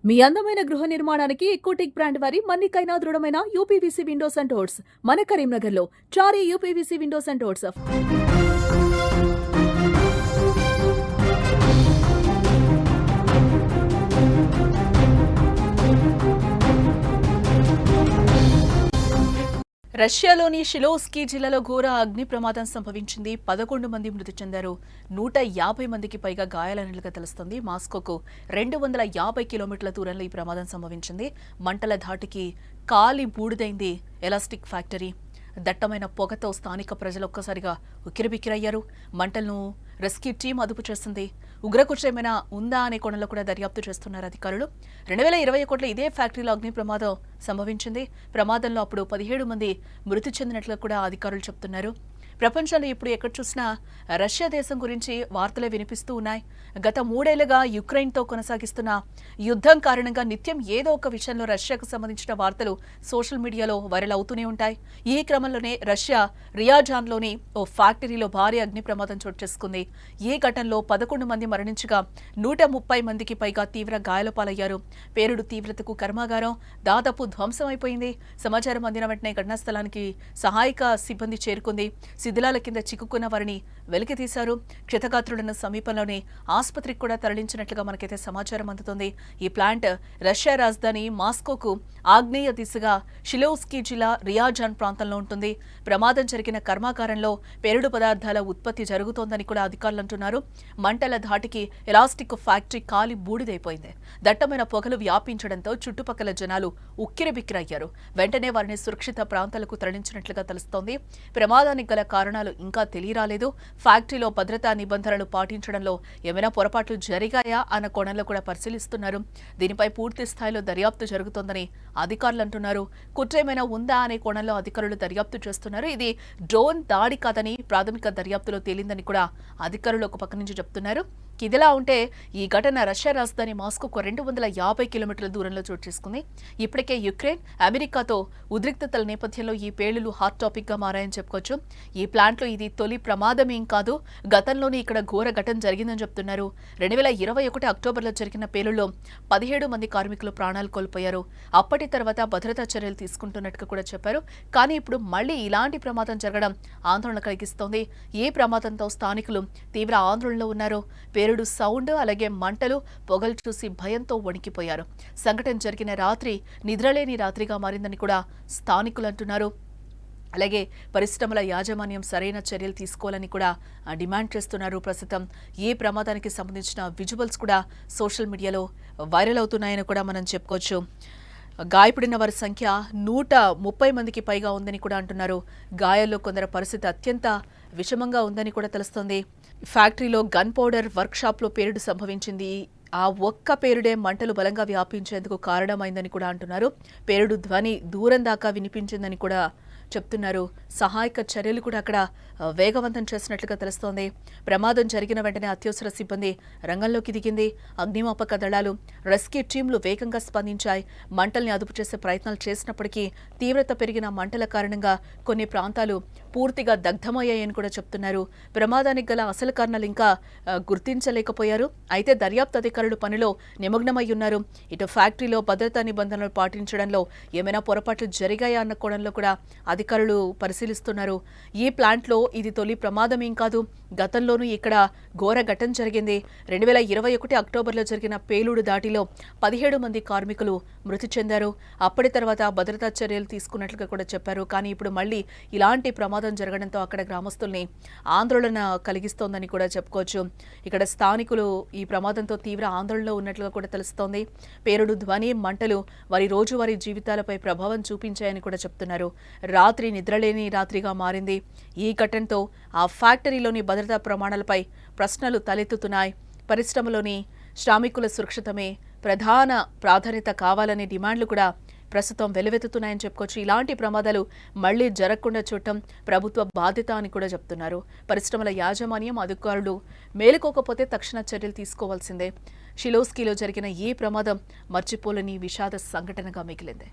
మీ అందమైన గృహ నిర్మాణానికి ఎకోటెక్ బ్రాండ్ వారి మన్నికైన దృఢమైన యూపీవీసీ విండోస్ అండ్ డోర్స్ మన కరీంనగర్లో చారీ యూపీవీసీ విండోస్ అండ్ డోర్స్. రష్యాలోని షిలోవ్స్కీ జిల్లాలో ఘోర అగ్ని ప్రమాదం సంభవించింది. 11 మంది మృతి చెందారు. 150 మందికి పైగా గాయాలైనట్లుగా తెలుస్తోంది. మాస్కోకు 250 కిలోమీటర్ల దూరంలో ఈ ప్రమాదం సంభవించింది. మంటల ధాటికి కాలి బూడిదైంది ఎలాస్టిక్ ఫ్యాక్టరీ. దట్టమైన పొగతో స్థానిక ప్రజలు ఒక్కసారిగా ఉక్కిరిబిక్కిరయ్యారు. మంటలను రెస్క్యూ టీం అదుపు చేసింది. ఉగ్రకుట్ర ఏమైనా ఉందా అనే కోణంలో కూడా దర్యాప్తు చేస్తున్నారు అధికారులు. 2021లో ఇదే ఫ్యాక్టరీలో అగ్ని ప్రమాదం సంభవించింది. ప్రమాదంలో అప్పుడు 17 మంది మృతి చెందినట్లు కూడా అధికారులు చెప్తున్నారు. ప్రపంచంలో ఇప్పుడు ఎక్కడ చూసినా రష్యా దేశం గురించి వార్తలే వినిపిస్తూ ఉన్నాయి. గత 3 ఏళ్లుగా యుక్రెయిన్తో కొనసాగిస్తున్న యుద్ధం కారణంగా నిత్యం ఏదో ఒక విషయంలో రష్యాకు సంబంధించిన వార్తలు సోషల్ మీడియాలో వైరల్ అవుతూనే ఉంటాయి. ఈ క్రమంలోనే రష్యా రియాజాన్లోని ఓ ఫ్యాక్టరీలో భారీ అగ్ని ప్రమాదం చోటు చేసుకుంది. ఈ ఘటనలో 11 మంది మరణించగా 130 మందికి పైగా తీవ్ర గాయాల పాలయ్యారు. పేలుడు తీవ్రతకు కర్మాగారం దాదాపు ధ్వంసమైపోయింది. సమాచారం అందిన వెంటనే ఘటనా స్థలానికి సహాయక సిబ్బంది చేరుకుంది. శిథిలాల కింద చిక్కుకున్న వారిని వెలికి తీశారు. క్షతగాత్రులను సమీపంలోనే ఆసుపత్రికి కూడా తరలించినట్లుగా మనకైతే సమాచారం అందుతుంది. ఈ ప్లాంట్ రష్యా రాజధాని మాస్కోకు ఆగ్నేయ దిశగా షిలోవ్స్కీ జిల్లా రియాజాన్ ప్రాంతంలో ఉంటుంది. ప్రమాదం జరిగిన కర్మాగారంలో పేలుడు పదార్థాల ఉత్పత్తి జరుగుతోందని కూడా అధికారులు అంటున్నారు. మంటల ధాటికి ఎలాస్టిక్ ఫ్యాక్టరీ కాలి బూడిదైపోయింది. దట్టమైన పొగలు వ్యాపించడంతో చుట్టుపక్కల జనాలు ఉక్కిరిబిక్కిరయ్యారు. వెంటనే వారిని సురక్షిత ప్రాంతాలకు తరలించినట్లుగా తెలుస్తోంది. ప్రమాదానికి గల కారణాలు ఇంకా తెలియరాలేదు. ఫ్యాక్టరీలో భద్రతా నిబంధనలు పాటించడంలో ఏమైనా పొరపాట్లు జరిగాయా అన్న కోణంలో కూడా పరిశీలిస్తున్నారు. దీనిపై పూర్తి స్థాయిలో దర్యాప్తు జరుగుతోందని అధికారులు అంటున్నారు. కుట్ర ఏమైనా ఉందా అనే కోణంలో అధికారులు దర్యాప్తు చేస్తున్నారు. ఇది డ్రోన్ దాడి కాదని ప్రాథమిక దర్యాప్తులో తేలిందని కూడా అధికారులు ఒక పక్క నుంచి చెప్తున్నారు. ఇదిలా ఉంటే ఈ ఘటన రష్యా రాజధాని మాస్కోకు 250 కిలోమీటర్ల దూరంలో చోటు చేసుకుంది. ఇప్పటికే యుక్రెయిన్, అమెరికాతో ఉద్రిక్తతల నేపథ్యంలో ఈ పేలుళ్లు హాట్ టాపిక్ గా మారాయని చెప్పుకోవచ్చు. ఈ ప్లాంట్లో ఇది తొలి ప్రమాదమేం కాదు. గతంలోనే ఇక్కడ ఘోర ఘటన జరిగిందని చెప్తున్నారు. 2021 అక్టోబర్లో జరిగిన పేలుళ్లో 17 మంది కార్మికులు ప్రాణాలు కోల్పోయారు. అప్పటి తర్వాత భద్రతా చర్యలు తీసుకుంటున్నట్టుగా కూడా చెప్పారు. కానీ ఇప్పుడు మళ్లీ ఇలాంటి ప్రమాదం జరగడం ఆందోళన కలిగిస్తోంది. ఈ ప్రమాదంతో స్థానికులు తీవ్ర ఆందోళనలో ఉన్నారు. పేలుడు సౌండ్ అలాగే మంటలు పొగలు చూసి భయంతో వణికిపోయారు. సంఘటన జరిగిన రాత్రి నిద్రలేని రాత్రిగా మారిందని కూడా స్థానికులు అంటున్నారు. అలాగే పరిశ్రమల యాజమాన్యం సరైన చర్యలు తీసుకోవాలని కూడా డిమాండ్ చేస్తున్నారు. ప్రస్తుతం ఈ ప్రమాదానికి సంబంధించిన విజువల్స్ కూడా సోషల్ మీడియాలో వైరల్ అవుతున్నాయని కూడా మనం చెప్పుకోవచ్చు. గాయపడిన వారి సంఖ్య 130 మందికి పైగా ఉందని కూడా అంటున్నారు. గాయాల్లో కొందరు పరిస్థితి అత్యంత విషమంగా ఉందని కూడా తెలుస్తోంది. ఫ్యాక్టరీలో గన్ పౌడర్ వర్క్షాప్లో పేలుడు సంభవించింది. ఆ ఒక్క పేలుడే మంటలు బలంగా వ్యాపించేందుకు కారణమైందని కూడా అంటున్నారు. పేలుడు ధ్వని దూరం దాకా వినిపించిందని కూడా చెప్తున్నారు. సహాయక చర్యలు కూడా అక్కడ వేగవంతం చేసినట్లుగా తెలుస్తోంది. ప్రమాదం జరిగిన వెంటనే అత్యవసర సిబ్బంది రంగంలోకి దిగింది. అగ్నిమాపక దళాలు, రెస్క్యూ టీంలు వేగంగా స్పందించాయి. మంటల్ని అదుపు చేసే ప్రయత్నాలు చేసినప్పటికీ తీవ్రత పెరిగిన మంటల కారణంగా కొన్ని ప్రాంతాలు పూర్తిగా దగ్ధమయ్యాయని కూడా చెప్తున్నారు. ప్రమాదానికి గల అసలు కారణాలు ఇంకా గుర్తించలేకపోయారు. అయితే దర్యాప్తు అధికారులు పనిలో నిమగ్నమై ఉన్నారు. ఇటు ఫ్యాక్టరీలో భద్రతా నిబంధనలు పాటించడంలో ఏమైనా పొరపాట్లు జరిగాయా అన్న కోణంలో కూడా అధికారులు పరిశీలిస్తున్నారు. ఈ ప్లాంట్లో ఇది తొలి ప్రమాదమేం కాదు. గతంలోనూ ఇక్కడ ఘోర ఘటన జరిగింది. 2021 అక్టోబర్లో జరిగిన పేలుడు దాడిలో 17 మంది కార్మికులు మృతి చెందారు. అప్పటి తర్వాత భద్రతా చర్యలు తీసుకున్నట్లుగా కూడా చెప్పారు. కానీ ఇప్పుడు మళ్లీ ఇలాంటి ప్రమాదం జరగడంతో అక్కడ గ్రామస్తుల్ని ఆందోళన కలిగిస్తోందని కూడా చెప్పుకోవచ్చు. ఇక్కడ స్థానికులు ఈ ప్రమాదంతో తీవ్ర ఆందోళనలో ఉన్నట్లుగా కూడా తెలుస్తోంది. పేలుడు ధ్వని, మంటలు వారి రోజువారీ జీవితాలపై ప్రభావం చూపించాయని కూడా చెప్తున్నారు. రాత్రి నిద్రలేని రాత్రిగా మారింది. ఈ ఘటనతో ఆ ఫ్యాక్టరీలోని భద్రతా ప్రమాణాలపై ప్రశ్నలు తలెత్తుతున్నాయి. పరిశ్రమలోని శ్రామికుల సురక్షితమే ప్రధాన ప్రాధాన్యత కావాలనే డిమాండ్లు కూడా ప్రస్తుతం వెలువెత్తుతున్నాయని చెప్పుకోవచ్చు. ఇలాంటి ప్రమాదాలు మళ్లీ జరగకుండా చూడటం ప్రభుత్వ బాధ్యత అని కూడా చెప్తున్నారు. పరిశ్రమల యాజమాన్యం, అధికారులు మేలుకోకపోతే తక్షణ చర్యలు తీసుకోవాల్సిందే. షిలోవ్స్కీలో జరిగిన ఈ ప్రమాదం మర్చిపోలేని విషాద సంఘటనగా మిగిలింది.